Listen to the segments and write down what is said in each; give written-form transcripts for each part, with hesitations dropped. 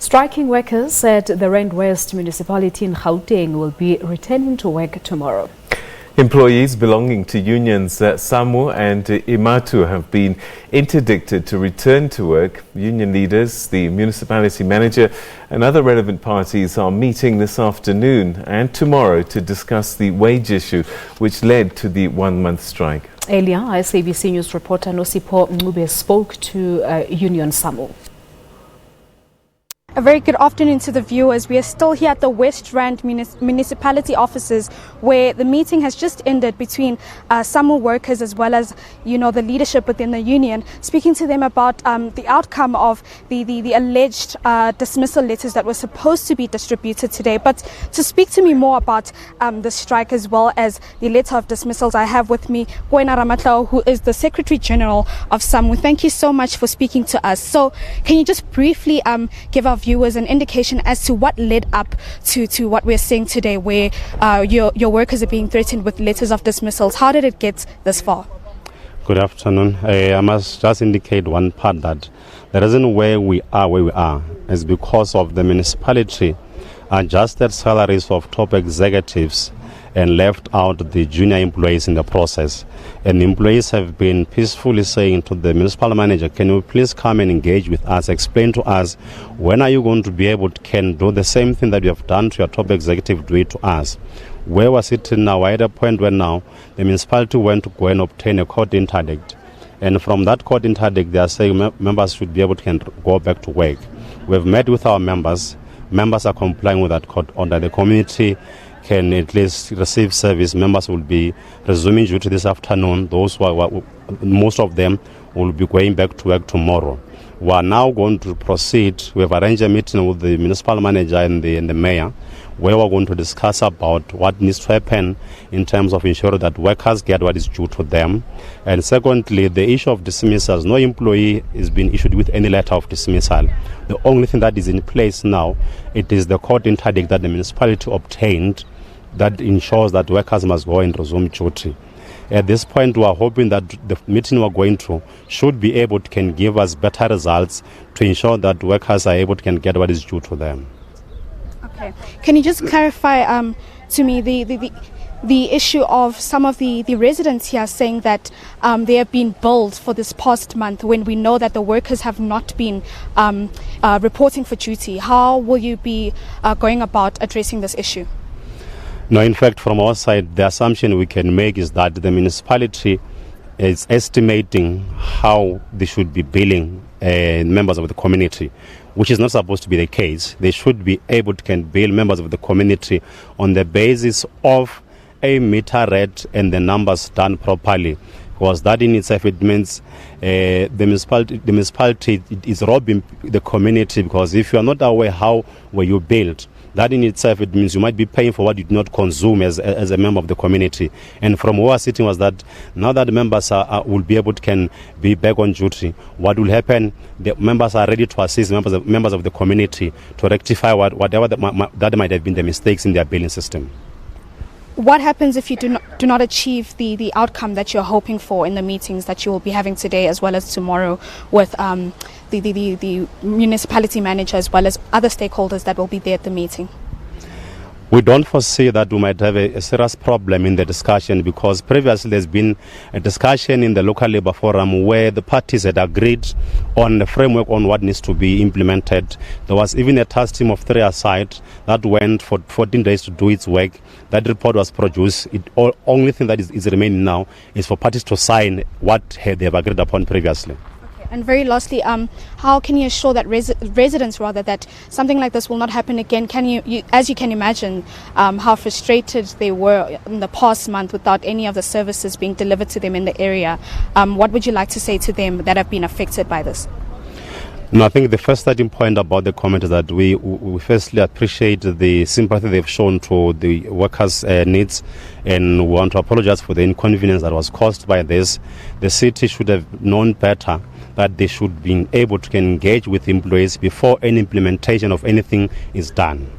Striking workers said the Rand West Municipality in Gauteng will be returning to work tomorrow. Employees belonging to unions SAMWU and IMATU have been interdicted to return to work. Union leaders, the municipality manager and other relevant parties are meeting this afternoon and tomorrow to discuss the wage issue which led to the one-month strike. Earlier, SABC News reporter Nosipho Mncube spoke to Union SAMWU. A very good afternoon to the viewers. We are still here at the West Rand Municipality offices where the meeting has just ended between SAMWU workers as well as, the leadership within the union, speaking to them about the outcome of the alleged dismissal letters that were supposed to be distributed today. But to speak to me more about the strike as well as the letter of dismissals, I have with me Kwena Ramatlao, who is the Secretary General of SAMWU. Thank you so much for speaking to us. So can you just briefly give our viewers an indication as to what led up to what we're seeing today, where your workers are being threatened with letters of dismissals? How did it get this far? Good afternoon. I must just indicate one part, that the reason where we are is because of the municipality adjusted salaries of top executives and left out the junior employees in the process. And the employees have been peacefully saying to the municipal manager, can you please come and engage with us, explain to us, when are you going to be able to do the same thing that you have done to your top executive, do it to us. Where we're sitting now, we're at a point where now the municipality went to go and obtain a court interdict. And from that court interdict, they are saying members should be able to go back to work. We've met with our members. Members are complying with that court order. The community can at least receive service. Members will be resuming duty this afternoon. Those who are, most of them will be going back to work tomorrow. We are now going to proceed. We have arranged a meeting with the municipal manager and the mayor, where we're going to discuss about what needs to happen in terms of ensuring that workers get what is due to them. And secondly, the issue of dismissals. No employee is being issued with any letter of dismissal. The only thing that is in place now, it is the court interdict that the municipality obtained that ensures that workers must go and resume duty. At this point, we are hoping that the meeting we are going to should be able to can give us better results to ensure that workers are able to can get what is due to them. Okay. Can you just clarify to me the issue of some of the residents here saying that they have been billed for this past month when we know that the workers have not been reporting for duty? How will you be going about addressing this issue? No, in fact, from our side, the assumption we can make is that the municipality is estimating how they should be billing members of the community, which is not supposed to be the case. They should be able to can bill members of the community on the basis of a meter rate and the numbers done properly. Because that in itself, it means the municipality is robbing the community, because if you are not aware how were you billed, that in itself, it means you might be paying for what you did not consume as a member of the community. And from where we are sitting was that now that the members will be able to can be back on duty, what will happen, the members are ready to assist members of the community to rectify whatever that might have been the mistakes in their billing system. What happens if you do not achieve the outcome that you're hoping for in the meetings that you will be having today as well as tomorrow with the municipality manager as well as other stakeholders that will be there at the meeting? We don't foresee that we might have a serious problem in the discussion, because previously there's been a discussion in the local labor forum where the parties had agreed on the framework on what needs to be implemented. There was even a task team of 3 aside that went for 14 days to do its work. That report was produced. Only thing that is remaining now is for parties to sign what they have agreed upon previously. And very lastly, how can you assure that residents that something like this will not happen again? Can you as you can imagine, how frustrated they were in the past month without any of the services being delivered to them in the area? What would you like to say to them that have been affected by this? No, I think the first starting point about the comment is that we firstly appreciate the sympathy they've shown to the workers' needs, and we want to apologize for the inconvenience that was caused by this. The city should have known better that they should be able to engage with employees before any implementation of anything is done.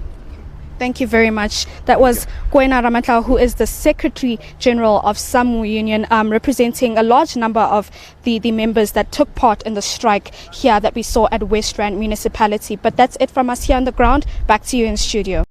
Thank you very much. That was Kwena Ramatla, who is the Secretary General of SAMWU Union, representing a large number of the members that took part in the strike here that we saw at West Rand Municipality. But that's it from us here on the ground. Back to you in studio.